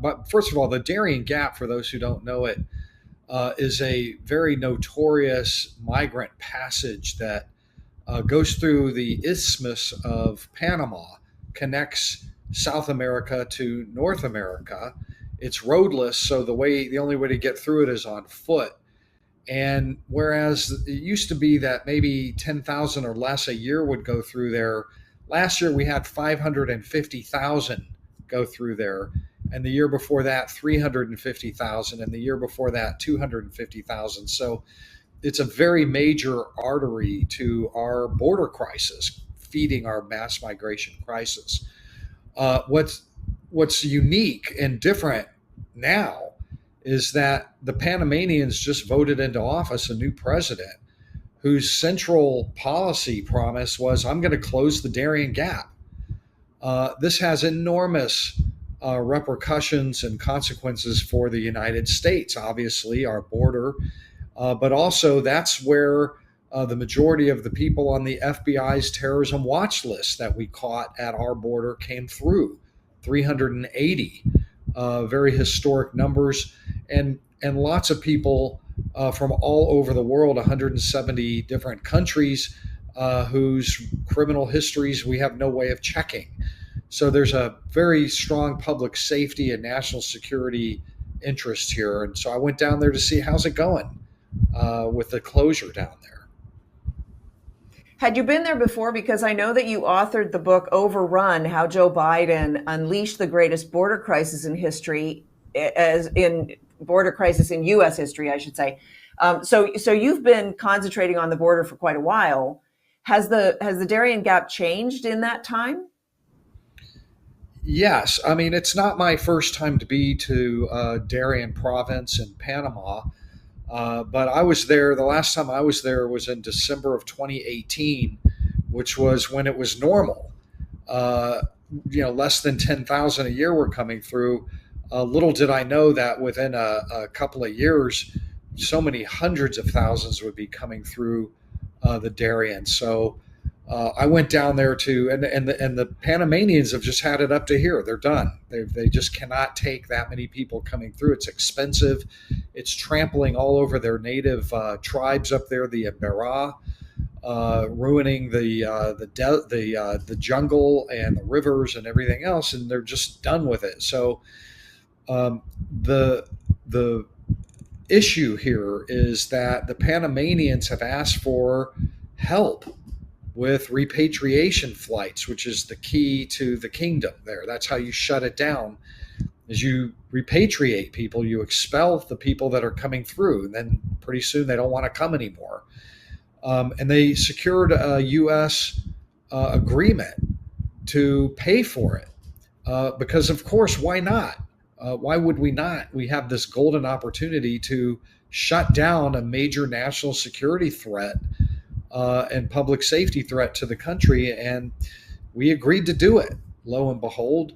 but first of all, the Darién Gap, for those who don't know it, is a very notorious migrant passage that goes through the Isthmus of Panama, connects South America to North America. It's roadless, so the only way to get through it is on foot. And whereas it used to be that maybe 10,000 or less a year would go through there, last year we had 550,000 go through there. And the year before that, 350,000. And the year before that, 250,000. So it's a very major artery to our border crisis, feeding our mass migration crisis. What's unique and different now is that the Panamanians just voted into office a new president whose central policy promise was, I'm going to close the Darién Gap. This has enormous repercussions and consequences for the United States, obviously, our border, but also that's where the majority of the people on the FBI's terrorism watch list that we caught at our border came through, 380. Very historic numbers, and lots of people from all over the world, 170 different countries, whose criminal histories we have no way of checking. So there's a very strong public safety and national security interest here. And so I went down there to see how's it going with the closure down there. Had you been there before? Because I know that you authored the book Overrun, How Joe Biden Unleashed the Greatest Border Crisis in History, as in border crisis in U.S. history, I should say. So you've been concentrating on the border for quite a while. Has the Darién Gap changed in that time? Yes. I mean, it's not my first time to be to Darién province in Panama. But I was there, the last time I was there was in December of 2018, which was when it was normal. Less than 10,000 a year were coming through. Little did I know that within a couple of years, so many hundreds of thousands would be coming through the Darién. So I went down there and the Panamanians have just had it up to here. They're done. They just cannot take that many people coming through. It's expensive. It's trampling all over their native tribes up there, the Imbera, ruining the jungle and the rivers and everything else, and they're just done with it. So the issue here is that the Panamanians have asked for help with repatriation flights, which is the key to the kingdom there. That's how you shut it down, is you repatriate people, you expel the people that are coming through, and then pretty soon they don't want to come anymore. And they secured a U.S. Agreement to pay for it because, of course, why not? Why would we not? We have this golden opportunity to shut down a major national security threat and public safety threat to the country. And we agreed to do it, lo and behold.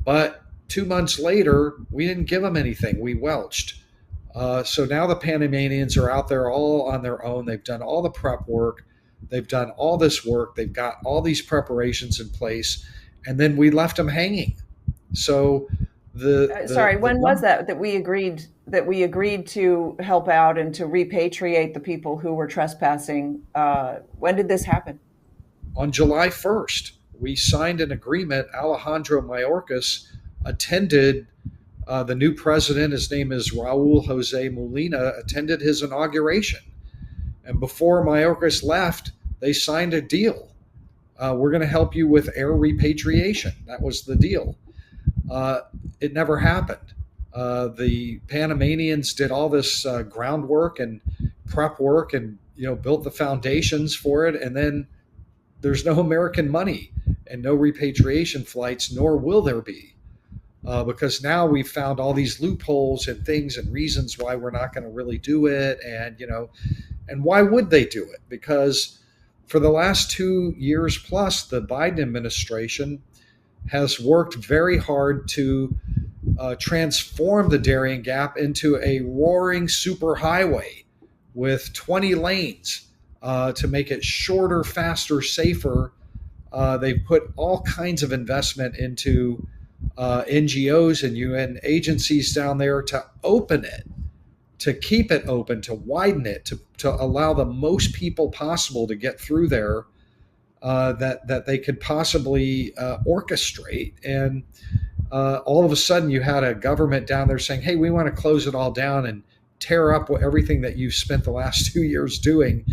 But 2 months later, we didn't give them anything. We welched. So now the Panamanians are out there all on their own. They've done all the prep work. They've done all this work. They've got all these preparations in place. And then we left them hanging. So when was that we agreed to help out and to repatriate the people who were trespassing? When did this happen? On July 1st, we signed an agreement. Alejandro Mayorkas attended the new president. His name is Raul Jose Molina, attended his inauguration. And before Mayorkas left, they signed a deal. We're going to help you with air repatriation. That was the deal. It never happened. The Panamanians did all this groundwork and prep work and built the foundations for it, and then there's no American money and no repatriation flights, nor will there be, because now we've found all these loopholes and things and reasons why we're not going to really do it. And why would they do it? Because for the last 2 years plus, the Biden administration has worked very hard to transform the Darién Gap into a roaring superhighway with 20 lanes to make it shorter, faster, safer. They've put all kinds of investment into NGOs and UN agencies down there to open it, to keep it open, to widen it, to allow the most people possible to get through there that they could possibly orchestrate. And all of a sudden you had a government down there saying, hey, we want to close it all down and tear up everything that you've spent the last 2 years doing.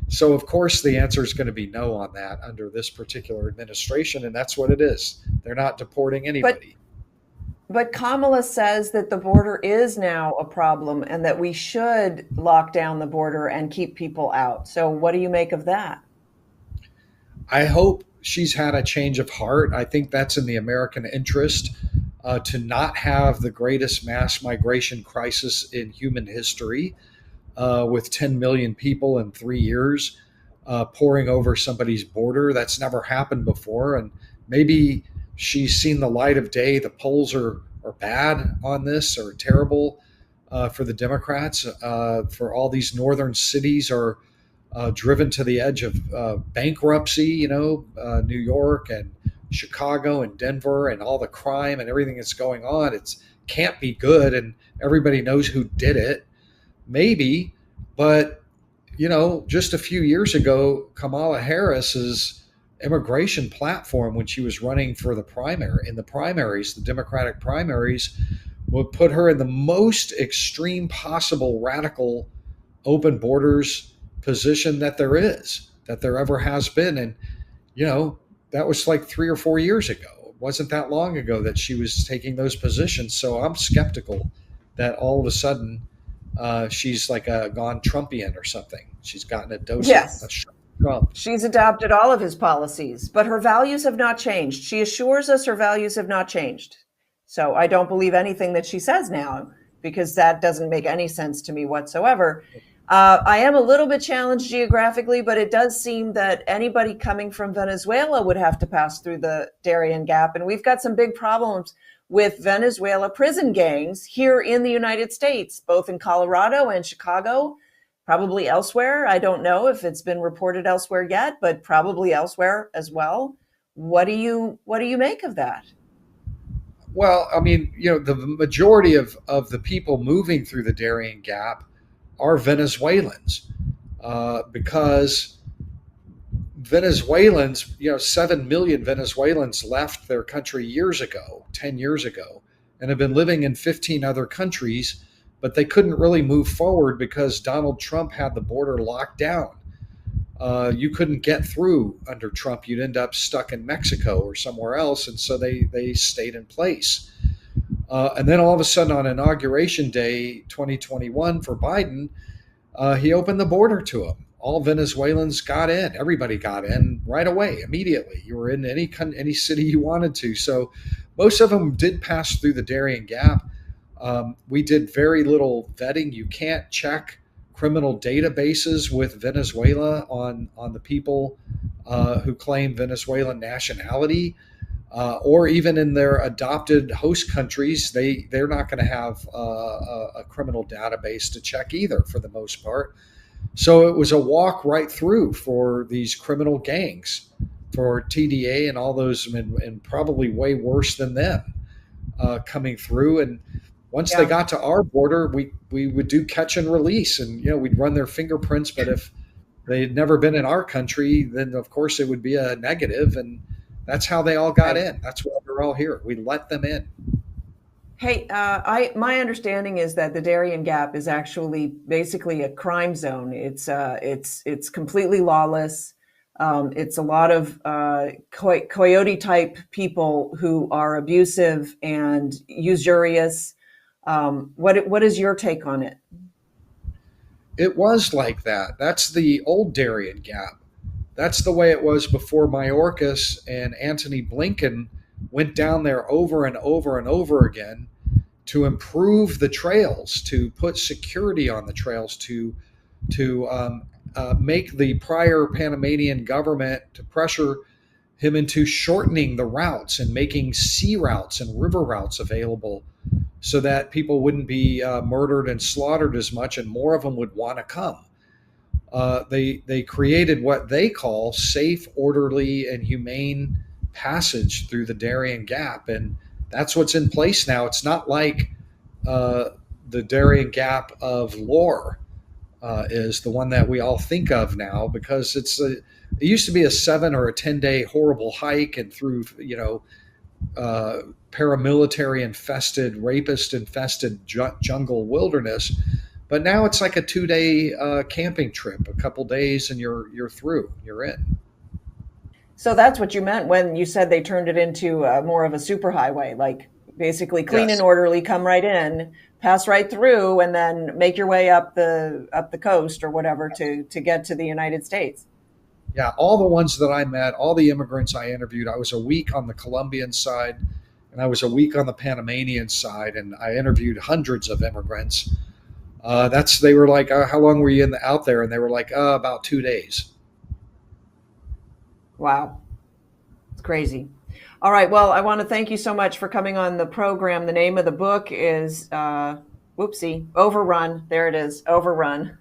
So, of course, the answer is going to be no on that under this particular administration, and that's what it is. They're not deporting anybody. But Kamala says that the border is now a problem and that we should lock down the border and keep people out. So what do you make of that? I hope she's had a change of heart. I think that's in the American interest to not have the greatest mass migration crisis in human history with 10 million people in 3 years pouring over somebody's border. That's never happened before. And maybe she's seen the light of day. The polls are bad on this, or terrible for the Democrats. For all these northern cities are driven to the edge of bankruptcy, New York and Chicago and Denver, and all the crime and everything that's going on. It can't be good, and everybody knows who did it. Maybe, but just a few years ago, Kamala Harris's immigration platform, when she was running for the primaries, the Democratic primaries, would put her in the most extreme possible radical open borders position that there ever has been. And that was like 3 or 4 years ago. It wasn't that long ago that she was taking those positions. So I'm skeptical that all of a sudden she's like gone Trumpian or something. She's gotten a dose of Trump. She's adopted all of his policies, but her values have not changed. She assures us her values have not changed. So I don't believe anything that she says now, because that doesn't make any sense to me whatsoever. I am a little bit challenged geographically, but it does seem that anybody coming from Venezuela would have to pass through the Darién Gap. And we've got some big problems with Venezuela prison gangs here in the United States, both in Colorado and Chicago, probably elsewhere. I don't know if it's been reported elsewhere yet, but probably elsewhere as well. What do you make of that? Well, I mean, the majority of the people moving through the Darién Gap are Venezuelans, because Venezuelans, 7 million Venezuelans left their country 10 years ago, and have been living in 15 other countries, but they couldn't really move forward because Donald Trump had the border locked down. You couldn't get through under Trump. You'd end up stuck in Mexico or somewhere else, and so they stayed in place. And then all of a sudden on Inauguration Day 2021 for Biden, he opened the border to them. All Venezuelans got in. Everybody got in right away, immediately. You were in any city you wanted to. So most of them did pass through the Darién Gap. We did very little vetting. You can't check criminal databases with Venezuela on the people who claim Venezuelan nationality. Or even in their adopted host countries, they're not going to have a criminal database to check either, for the most part. So it was a walk right through for these criminal gangs, for TDA and all those, and probably way worse than them coming through. And once they got to our border, we would do catch and release, and we'd run their fingerprints. But if they had never been in our country, then of course it would be a negative, and that's how they all got in. That's why they're all here. We let them in. Hey, my understanding is that the Darién Gap is actually basically a crime zone. It's completely lawless. It's a lot of coyote type people who are abusive and usurious. What is your take on it? It was like that. That's the old Darién Gap. That's the way it was before Mayorkas and Antony Blinken went down there over and over and over again to improve the trails, to put security on the trails, to make the prior Panamanian government, to pressure him into shortening the routes and making sea routes and river routes available so that people wouldn't be murdered and slaughtered as much, and more of them would want to come. They created what they call safe, orderly, and humane passage through the Darién Gap, and That's what's in place now. It's not like uh, the Darién Gap of lore is the one that we all think of now, because it used to be a 7 or 10 day horrible hike and through uh, paramilitary infested, rapist infested jungle wilderness. But now it's like a 2 day camping trip, a couple days, and you're through. You're in. So that's what you meant when you said they turned it into more of a superhighway, like basically clean and Yes. orderly, come right in, pass right through, and then make your way up the coast or whatever to get to the United States. Yeah, all the ones that I met, all the immigrants I interviewed, I was a week on the Colombian side and I was a week on the Panamanian side, and I interviewed hundreds of immigrants. They were like, "How long were you out there?" And they were like, "About 2 days." Wow, it's crazy. All right. Well, I want to thank you so much for coming on the program. The name of the book is, whoopsie, Overrun. There it is, Overrun.